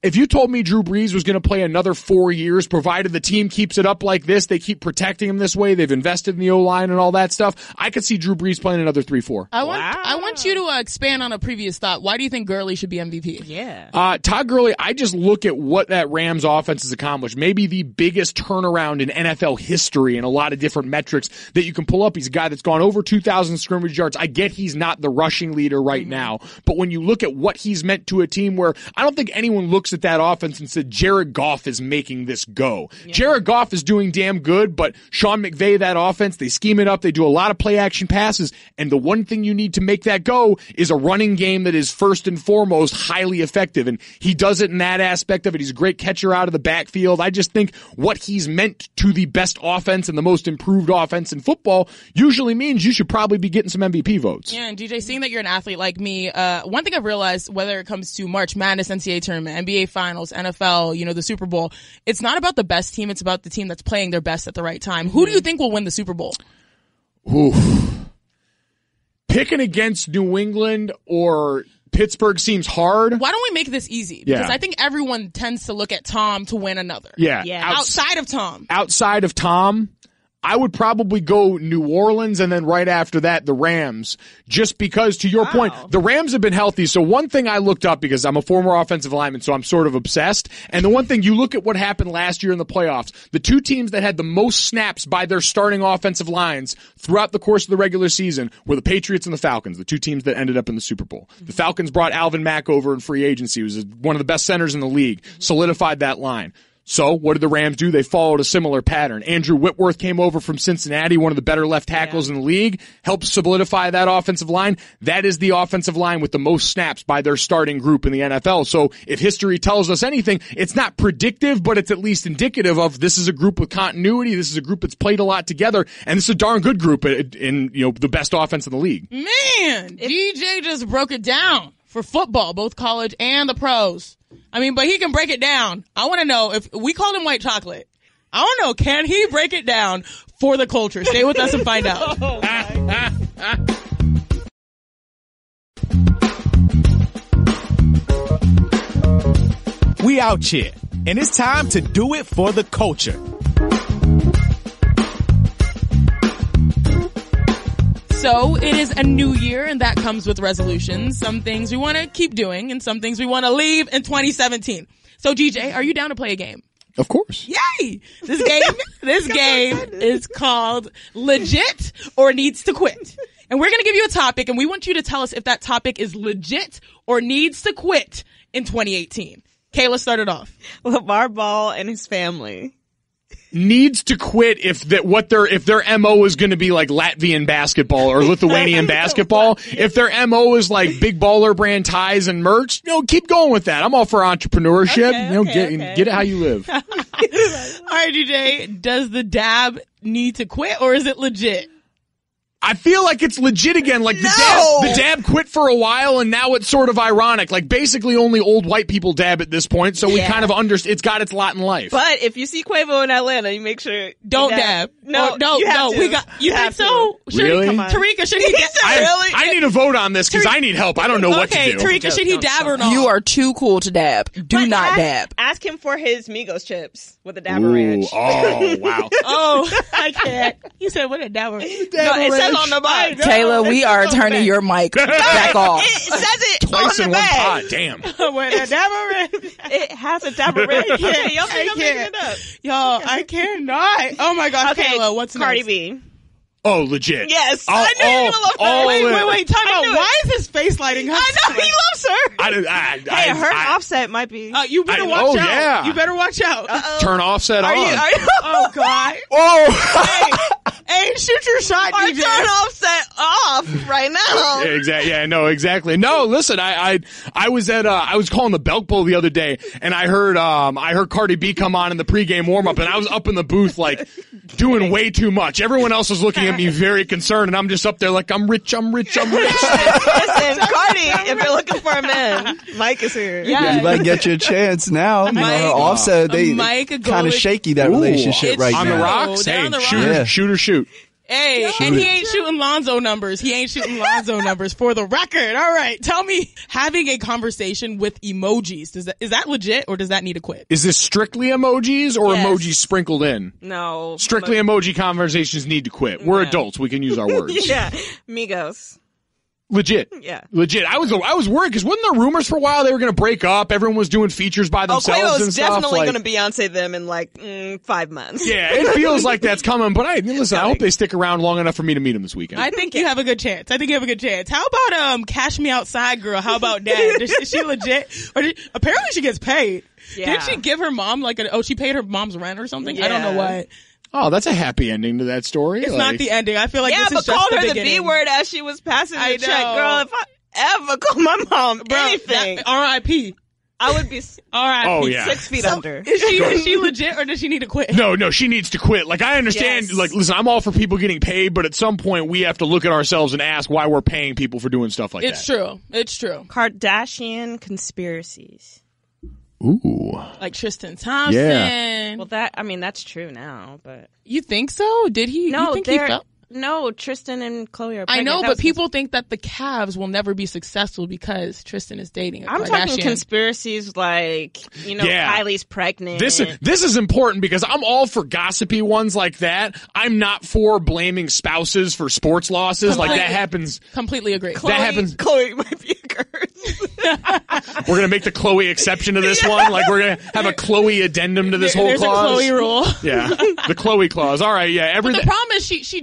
If you told me Drew Brees was going to play another 4 years, provided the team keeps it up like this, they keep protecting him this way, they've invested in the O-line and all that stuff, I could see Drew Brees playing another 3-4. I want you to expand on a previous thought. Why do you think Gurley should be MVP? Yeah. Todd Gurley, I just look at what that Rams offense has accomplished. Maybe the biggest turnaround in NFL history in a lot of different metrics that you can pull up. He's a guy that's gone over 2,000 scrimmage yards. I get he's not the rushing leader right now, but when you look at what he's meant to a team where I don't think anyone looks at that offense and said Jared Goff is making this go. Yeah. Jared Goff is doing damn good, but Sean McVay, that offense, they scheme it up. They do a lot of play action passes. And the one thing you need to make that go is a running game that is first and foremost highly effective. And he does it in that aspect of it. He's a great catcher out of the backfield. I just think what he's meant to the best offense and the most improved offense in football usually means you should probably be getting some MVP votes. Yeah, and DJ, seeing that you're an athlete like me, one thing I've realized, whether it comes to March Madness, NCAA tournament, NBA finals, NFL, the Super Bowl, it's not about the best team, it's about the team that's playing their best at the right time. Who do you think will win the Super Bowl? Oof. Picking against New England or Pittsburgh seems hard. Why don't we make this easy? Yeah. Because I think everyone tends to look at Tom to win another. Yeah. Outside of Tom. Outside of Tom, I would probably go New Orleans and then right after that, the Rams. Just because, to your point, the Rams have been healthy. So one thing I looked up, because I'm a former offensive lineman, so I'm sort of obsessed. And the one thing, you look at what happened last year in the playoffs, the two teams that had the most snaps by their starting offensive lines throughout the course of the regular season were the Patriots and the Falcons, the two teams that ended up in the Super Bowl. The Falcons brought Alvin Mack over in free agency. He was one of the best centers in the league, solidified that line. So what did the Rams do? They followed a similar pattern. Andrew Whitworth came over from Cincinnati, one of the better left tackles in the league, helped solidify that offensive line. That is the offensive line with the most snaps by their starting group in the NFL. So if history tells us anything, it's not predictive, but it's at least indicative of this is a group with continuity. This is a group that's played a lot together, and this is a darn good group in the best offense in the league. Man, DJ just broke it down for football, both college and the pros. I mean, but he can break it down. I want to know, if we called him white chocolate, I want to know, can he break it down for the culture? Stay with us and find out. We out here, and it's time to do it for the culture. So it is a new year, and that comes with resolutions. Some things we want to keep doing, and some things we want to leave in 2017. So DJ, are you down to play a game? Of course. Yay! This game is called Legit or Needs to Quit. And we're going to give you a topic, and we want you to tell us if that topic is legit or needs to quit in 2018. Kayla started off. LeVar Ball and his family. Needs to quit if their MO is going to be like Latvian basketball or Lithuanian basketball. If their MO is like big baller brand ties and merch, keep going with that. I'm all for entrepreneurship. Get it how you live. All right, DJ, does the dab need to quit or is it legit? I feel like it's legit again. Like the dab quit for a while and now it's sort of ironic. Like basically only old white people dab at this point. So we kind of understand it's got its lot in life. But if you see Quavo in Atlanta, you make sure don't dab. No. You think so? Really? Tarika, should he dab? I need a vote on this because I need help. I don't know what to do. Tarika, should he dab or not? You are too cool to dab. Do not dab. Ask him for his Migos chips with a dabber ranch. Oh, wow. Oh, I can't. You said what a dabber ranch. It says on the box. Kayla, we are turning your mic back off. It says it twice on in the one bag. pot. Damn. What a dabber ranch. It has a dabber ranch. Y'all think I'm making it up? Y'all, I cannot. Oh my gosh, okay, Kayla, what's next? Cardi B. Oh, legit. Yes. I knew you were going to love her. Wait. Time out. Why is his face lighting up? I know. He loves her. Hey, her Offset might be. You better watch out. Yeah. You better watch out. Turn Offset on. Oh, God. Oh. Hey, shoot your shot, Or DJ. turn Offset off right now. Yeah, exactly. Yeah, no, exactly. No, listen, I was at I was calling the Belk Bowl the other day, and I heard Cardi B come on in the pregame warm up, and I was up in the booth like doing way too much. Everyone else was looking at me very concerned, and I'm just up there like I'm rich. Listen, Cardi, if you're looking for a man, Mike is here. Yeah, you might get your chance now. You know, her Offset, they kind of shaky that relationship right on now. The rocks. Hey, on the shoot or shoot. Hey, and he ain't shooting Lonzo numbers. He ain't shooting Lonzo numbers for the record. All right. Tell me, having a conversation with emojis, is that legit or does that need to quit? Is this strictly emojis or emojis sprinkled in? No. Strictly emoji conversations need to quit. We're adults. We can use our words. Yeah. Migos. Legit. Yeah. Legit. I was worried because wasn't there rumors for a while they were going to break up? Everyone was doing features by themselves Quavo's and stuff. definitely going to Beyonce them in like 5 months. Yeah, it feels like that's coming, but listen, I hope they stick around long enough for me to meet them this weekend. I think you have a good chance. How about Cash Me Outside girl? How about that? Is she legit? Apparently she gets paid. Yeah. Didn't she give her mom she paid her mom's rent or something? Yeah. I don't know what. Oh, that's a happy ending to that story. It's not the ending. I feel like this is but just called the her beginning. the B word as she was passing the check. know. Girl, if I ever call my mom anything, R.I.P. I would be R.I.P. Oh, yeah. 6 feet under. Is she legit or does she need to quit? No, she needs to quit. Like, I understand, Yes. like, listen, I'm all for people getting paid, but at some point we have to look at ourselves and ask why we're paying people for doing stuff like It's true. It's true. Kardashian conspiracies. Ooh. Like Tristan Thompson. Yeah. Well, that's true now, but. You think so? Did he? No, you think he felt? No, Tristan and Khloe are I pregnant. know, That but was people think that the Cavs will never be successful because Tristan is dating a I'm Kardashian. talking conspiracies like, Yeah. Kylie's pregnant. This is important because I'm all for gossipy ones like that. I'm not for blaming spouses for sports losses. Like that happens. Completely agree. That happens. Khloe might be a curse. We're gonna make the Khloe exception to this one. Like we're gonna have a Khloe addendum to this whole There's clause. a Khloe rule. Yeah, the Khloe clause. All right, yeah. But the problem is she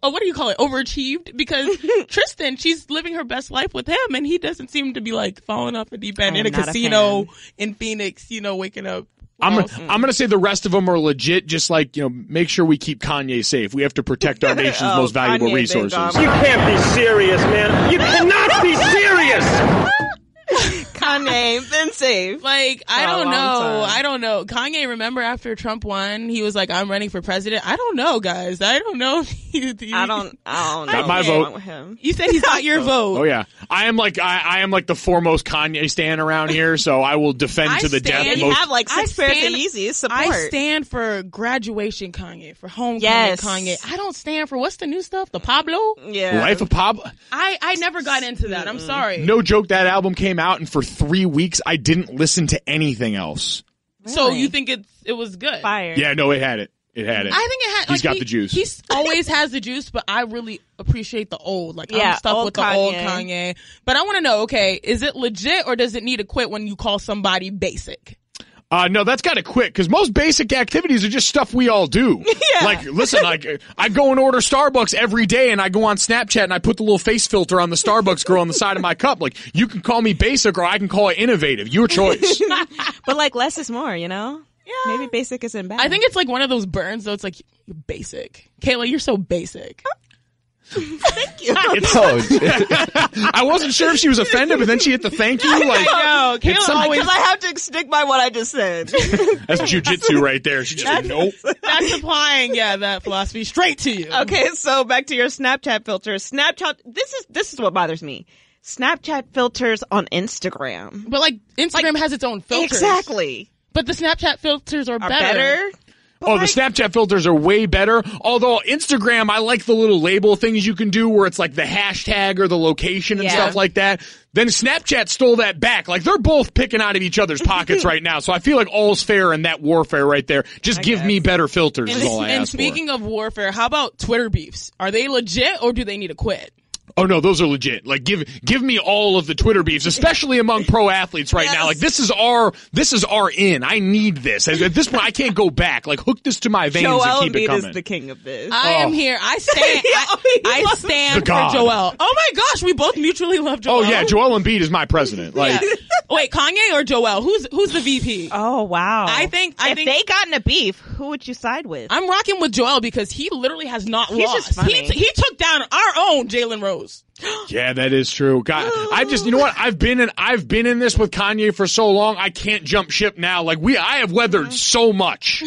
what do you call it? Overachieved because Tristan, she's living her best life with him, and he doesn't seem to be like falling off a deep end in a casino in Phoenix. waking up. I'm gonna say the rest of them are legit. Just like make sure we keep Kanye safe. We have to protect our nation's most valuable Kanye, resources. You can't be serious, man. You cannot be serious. Kanye, been safe. Like, I don't know. Kanye, remember after Trump won, he was like, I'm running for president. I don't know, guys. I don't know. I don't know. Got my vote. With him. You said he's got your vote. Oh yeah, I am like the foremost Kanye stan around here, so I will defend to the death. You have like 6 pairs of Yeezys support. I stand for graduation Kanye, for homecoming Kanye. I don't stand for what's the new stuff, the Pablo. Yeah, Life of Pablo. I never got into that. I'm sorry. No joke, that album came out, and for 3 weeks I didn't listen to anything else. Really? So you think it was good? Fire. Yeah, no, it had it. It had it. I think it had. He's got the juice. He always has the juice, but I really appreciate the old. Like I'm stuck old with the old Kanye. But I want to know, okay, is it legit or does it need to quit when you call somebody basic? No, that's got to quit because most basic activities are just stuff we all do. Yeah. Like, listen, like I go and order Starbucks every day, and I go on Snapchat and I put the little face filter on the Starbucks girl on the side of my cup. Like, you can call me basic or I can call it innovative. Your choice. But like less is more, Yeah. Maybe basic isn't bad. I think it's like one of those burns, though. It's like you're basic. Kayla, you're so basic. Thank you. I wasn't sure if she was offended, but then she hit the thank you. Like, no, Kayla always. Because I have to stick by what I just said. That's jujitsu right there. She just said, nope. That's applying, that philosophy straight to you. Okay, so back to your Snapchat filters. Snapchat. This is what bothers me. Snapchat filters on Instagram. But like Instagram has its own filters. Exactly. But the Snapchat filters are better. Oh, the Snapchat filters are way better. Although Instagram, I like the little label things you can do where it's like the hashtag or the location and stuff like that. Then Snapchat stole that back. Like they're both picking out of each other's pockets right now. So I feel like all's fair in that warfare right there. Just give me better filters is all I ask for. And speaking of warfare, how about Twitter beefs? Are they legit or do they need to quit? Oh no, those are legit. Like give me all of the Twitter beefs, especially among pro athletes right now. Like this is our in. I need this. At this point I can't go back. Like hook this to my veins and keep it coming. Joel Embiid is the king of this. I am here. I stand I stand for Joel. Oh my gosh, we both mutually love Joel. Oh yeah, Joel Embiid is my president. Like Wait, Kanye or Joel? Who's the VP? Oh wow! I think if they got in a beef, who would you side with? I'm rocking with Joel because he literally has not He's lost. just funny. He took down our own Jalen Rose. Yeah, that is true. God, you know what? I've been in this with Kanye for so long. I can't jump ship now. Like I have weathered so much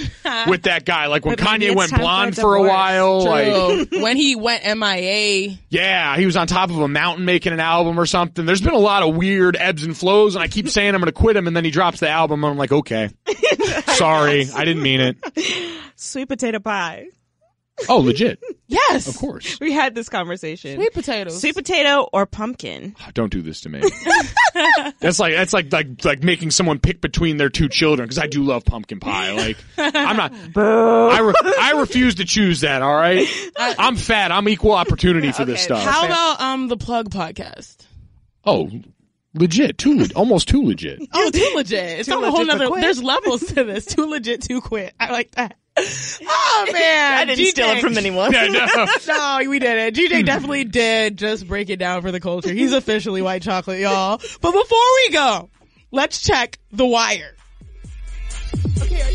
with that guy. Like when Kanye went blonde for a while. Like when he went MIA. Yeah, he was on top of a mountain making an album or something. There's been a lot of weird ebbs and flows, and I keep saying I'm going to quit him, and then he drops the album, and I'm like, okay, sorry, I didn't mean it. Sweet potato pie. Oh, legit. Yes. Of course. We had this conversation. Sweet potatoes. Sweet potato or pumpkin? Don't do this to me. That's like making someone pick between their two children, because I do love pumpkin pie. Like, I'm not. I refuse to choose that, all right? I'm fat. I'm equal opportunity for this stuff. How about the Plug podcast? Oh, legit. Almost too legit. Oh, too legit. It's on a whole nother. There's levels to this. Too legit, too quit. I like that. Oh man, I didn't steal it from anyone. Yeah, no, we didn't. GJ definitely did just break it down for the culture. He's officially white chocolate, y'all. But before we go, let's check The Wire. Okay,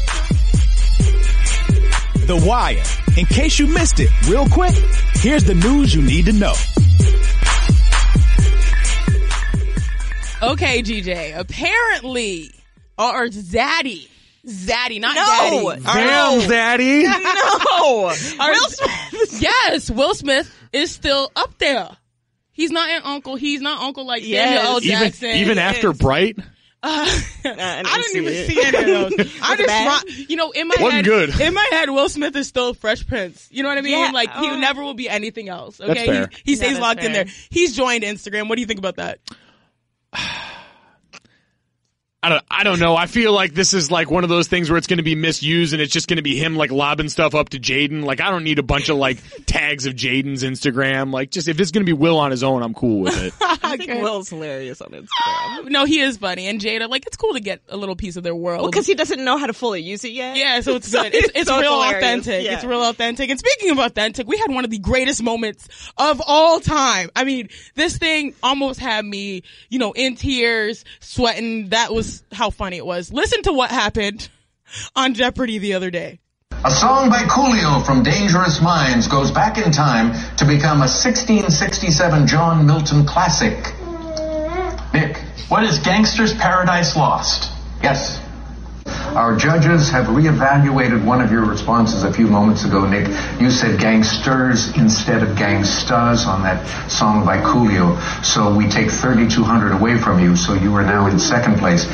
The Wire. In case you missed it, real quick, here's the news you need to know. Okay, GJ. Apparently, or Zaddy, not No. Daddy. Damn, Zaddy. No. Will Smith. Yes, Will Smith is still up there. He's not an uncle. He's not uncle like Samuel L. Jackson. Even after Bright? I didn't even see any of those. I just, in my Wasn't head, good. in my head, Will Smith is still Fresh Prince. You know what I mean? Yeah. Like he never will be anything else. That's Okay, fair. he stays That is locked in fair. there. He's joined Instagram. What do you think about that? I don't know. I feel like this is like one of those things where it's going to be misused, and it's just going to be him like lobbing stuff up to Jaden. Like, I don't need a bunch of like tags of Jaden's Instagram. Like, just if it's going to be Will on his own, I'm cool with it. I think Will's hilarious on Instagram. No, he is funny. And Jada, like, it's cool to get a little piece of their world. Because he doesn't know how to fully use it yet. Yeah, so it's good. It's So real hilarious. authentic. Yeah. It's real authentic. And speaking of authentic, we had one of the greatest moments of all time. I mean, this thing almost had me, in tears, sweating. That was how funny it was. Listen to what happened on Jeopardy the other day. A song by Coolio from Dangerous Minds goes back in time to become a 1667 John Milton classic. Nick, what is Gangster's Paradise Lost? Yes. Our judges have reevaluated one of your responses a few moments ago, Nick. You said gangsters instead of gangstas on that song by Coolio. So we take 3,200 away from you, so you are now in second place.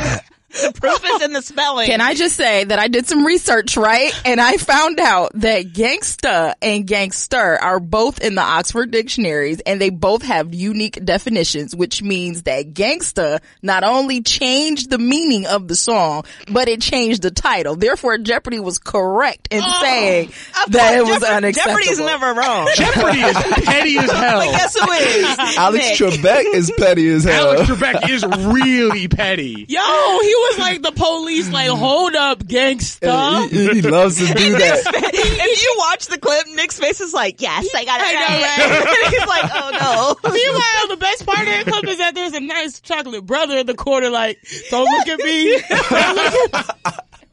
The proof is in the spelling. Can I just say that I did some research, right? And I found out that gangsta and gangster are both in the Oxford dictionaries, and they both have unique definitions, which means that gangsta not only changed the meaning of the song, but it changed the title. Therefore, Jeopardy was correct in saying that it was unacceptable. Jeopardy's never wrong. Jeopardy is petty as hell. But guess who is? Alex Nick. Trebek is petty as hell. Alex Trebek is really petty. Yo, he was like the police, like, hold up, gangsta. He loves to do that. If you watch the clip, Nick's face is like, yes, I got it I know, right. right? He's like, oh no. Meanwhile, the best part of the clip is that there's a nice chocolate brother in the corner, like, don't look at me.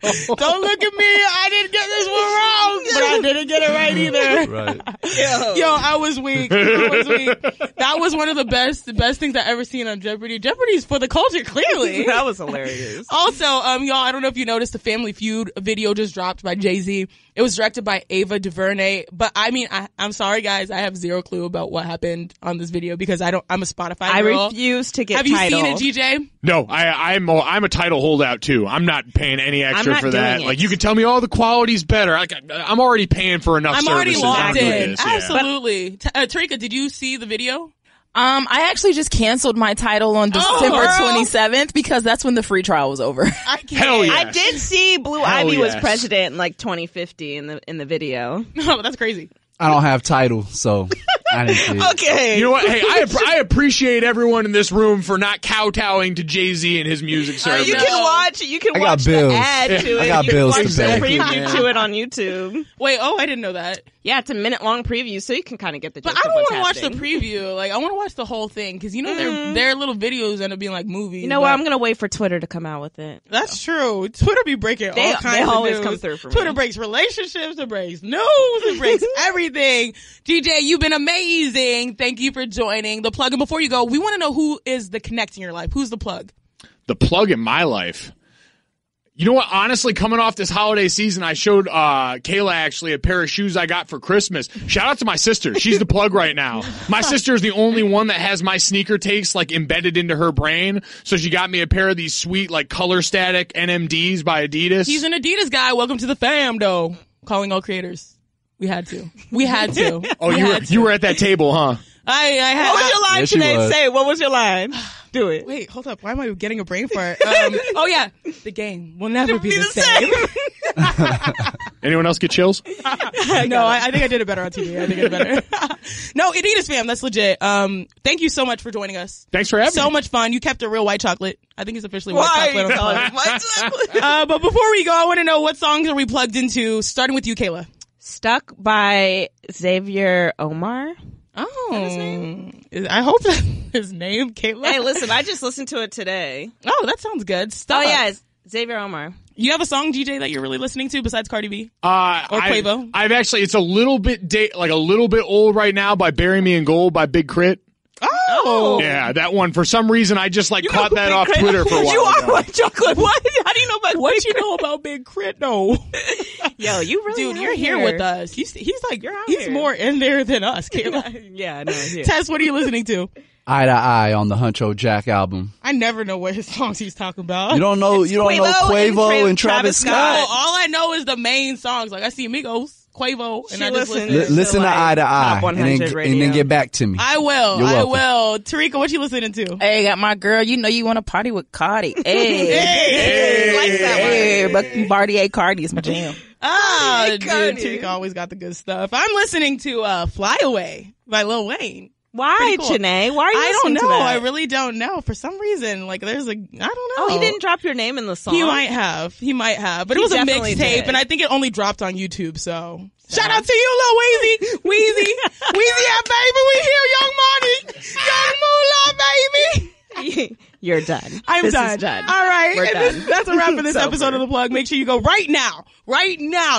Don't look at me. I didn't get this one wrong, but I didn't get it right either. Right. Yo, I was weak. That was one of the best things I ever seen on Jeopardy. Jeopardy's for the culture, clearly. That was hilarious. Also, y'all, I don't know if you noticed the Family Feud video just dropped by Jay-Z. It was directed by Ava DuVernay, but I mean, I'm sorry guys, I have zero clue about what happened on this video because I'm a Spotify girl. I refuse to get Have Tidal. you seen it, GJ? No, I'm a title holdout too. I'm not paying any extra not for that. doing it. Like, you can tell me, the quality's better. Like, I'm already paying for enough I'm services. already locked I'm doing in. this, yeah. Absolutely. Tarika, did you see the video? I actually just canceled my title on December 27th because that's when the free trial was over. I can't. Hell yeah. I did see Blue Hell Ivy was yes. president in like 2050 in the video. No, that's crazy. I don't have title, so I didn't see it. Okay. You know what? Hey, I appreciate everyone in this room for not kowtowing to Jay-Z and his music service. You can watch got the bills. ad to it. I got you bills can to watch the pay. preview to it on YouTube. Wait, I didn't know that. Yeah, it's a minute-long preview, so you can kind of get the gist But I of don't what's want to watch the happening. preview. Like, I want to watch the whole thing because their little videos end up being like movies. You know what? I'm going to wait for Twitter to come out with it. That's true. Twitter be breaking They all kinds of always news. come through for me. Twitter breaks relationships, it breaks news, it breaks everything. DJ, you've been amazing. Thank you for joining the plug. And before you go, we want to know who is the connect in your life. Who's the plug? The plug in my life. You know what? Honestly, coming off this holiday season, I showed Kayla actually a pair of shoes I got for Christmas. Shout out to my sister. She's the plug right now. My sister is the only one that has my sneaker taste like embedded into her brain. So she got me a pair of these sweet like color static NMDs by Adidas. He's an Adidas guy. Welcome to the fam, though. Calling all creators. We had to. Oh, you were at that table, huh? I had. What was your line Yes, she today? was. Say it. What was your line? Do it. Wait, hold up. Why am I getting a brain fart? Oh yeah, the game will never be the same. Anyone else get chills? No, I think I did it better on TV. I think I did it better. No, Adidas fam, that's legit. Thank you so much for joining us. Thanks for having me. So much fun. You kept it real white chocolate. I think it's officially white chocolate. I'm calling it. White chocolate. But before we go, I want to know what songs are we plugged into, starting with you, Kayla. Stuck by Xavier Omar. Oh, I hope that's his name, Kayla. Hey, listen, I just listened to it today. Oh, that sounds good. Stuck. Oh, yeah, it's Xavier Omar. You have a song, DJ, that you're really listening to besides Cardi B? Or Quavo? Quavo? I've actually, it's a little bit old right now by Bury Me in Gold by Big Crit. Oh. Yeah, that one. For some reason, I just caught that off Twitter for a while. You are ago. white chocolate. What? How do you know about What you know about Big Crit, though? Yo, you really Dude, you're here with us. He's like, he's here. more in there than us, Kayla. Yeah, no, here. Tess, what are you listening to? Eye to Eye on the Huncho Jack album. I never know what his songs he's talking about. You don't know Quavo and Travis Scott? No, all I know is the main songs. Like, I see Migos, Quavo, and I just listen. Listen to Eye to Eye Top 100 and then get back to me. I will. You're I welcome. will. Tarika, what you listening to? Hey, got my girl. You know you want to party with Cardi. Hey, Hey. like that. Hey, but Bartier Cardi is my jam. Ah, dude, Cardi. Tarika always got the good stuff. I'm listening to Fly Away by Lil Wayne. Why, Pretty cool. Janae? Why are you I don't listening know. to that? I really don't know. For some reason, like there's I don't know. Oh, he didn't drop your name in the song. He might have. But He it was a definitely mixtape, did. and I think it only dropped on YouTube. So shout out to you, Lil Weezy, Weezy, yeah, baby, we here, Young Money, Young Moolah, baby. You're done. I'm This done. is done. All right. We're And done. that's a wrap for this It's episode over. of The Plug. Make sure you go right now,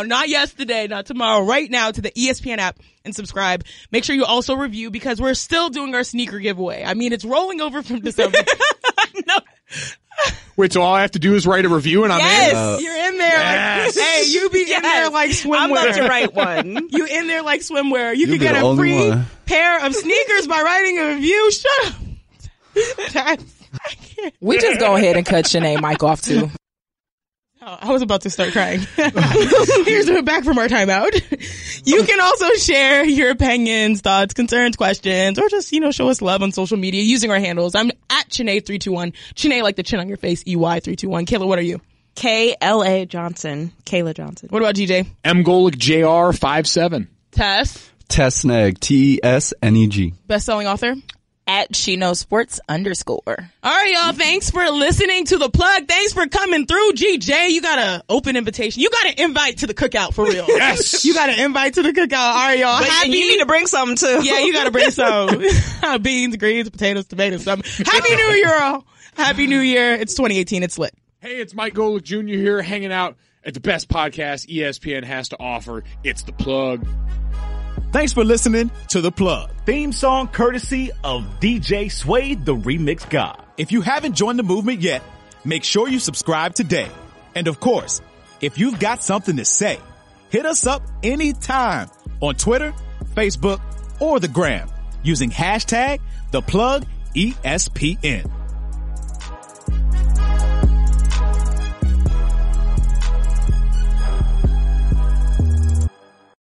not yesterday, not tomorrow, right now to the ESPN app and subscribe. Make sure you also review because we're still doing our sneaker giveaway. I mean, it's rolling over from December. No. Wait, so all I have to do is write a review and I'm Yes. in? You're in there. Yes. Like, hey, you be in there like swimwear. I'm about to write one. You in there like swimwear. You You'll can be get the a only free one. pair of sneakers by writing a review. Shut up. I can't. We just go ahead and cut Shanae mic off too. Oh, I was about to start crying. Here's back from our timeout. You can also share your opinions, thoughts, concerns, questions, or just, show us love on social media using our handles. I'm at Chiney321. Chiney like the chin on your face, EY321. Kayla, what are you? Kayla Johnson. What about GJ? M. Golic JR 57. Tess? Tesneg, TESNEG. Best-selling author? At SheKnowsSports_. All right, y'all. Thanks for listening to The Plug. Thanks for coming through. GJ, you got an open invitation. You got an invite to the cookout for real. Yes. You got an invite to the cookout. All right, y'all. And you need to bring something too. Yeah, you got to bring some. Beans, greens, potatoes, tomatoes, something. Happy New Year, all. Happy New Year. It's 2018. It's lit. Hey, it's Mike Golic Jr. here hanging out at the best podcast ESPN has to offer. It's The Plug. Thanks for listening to The Plug. Theme song courtesy of DJ Suede, the remix god. If you haven't joined the movement yet, make sure you subscribe today. And of course, if you've got something to say, hit us up anytime on Twitter, Facebook, or the gram using hashtag ThePlugESPN.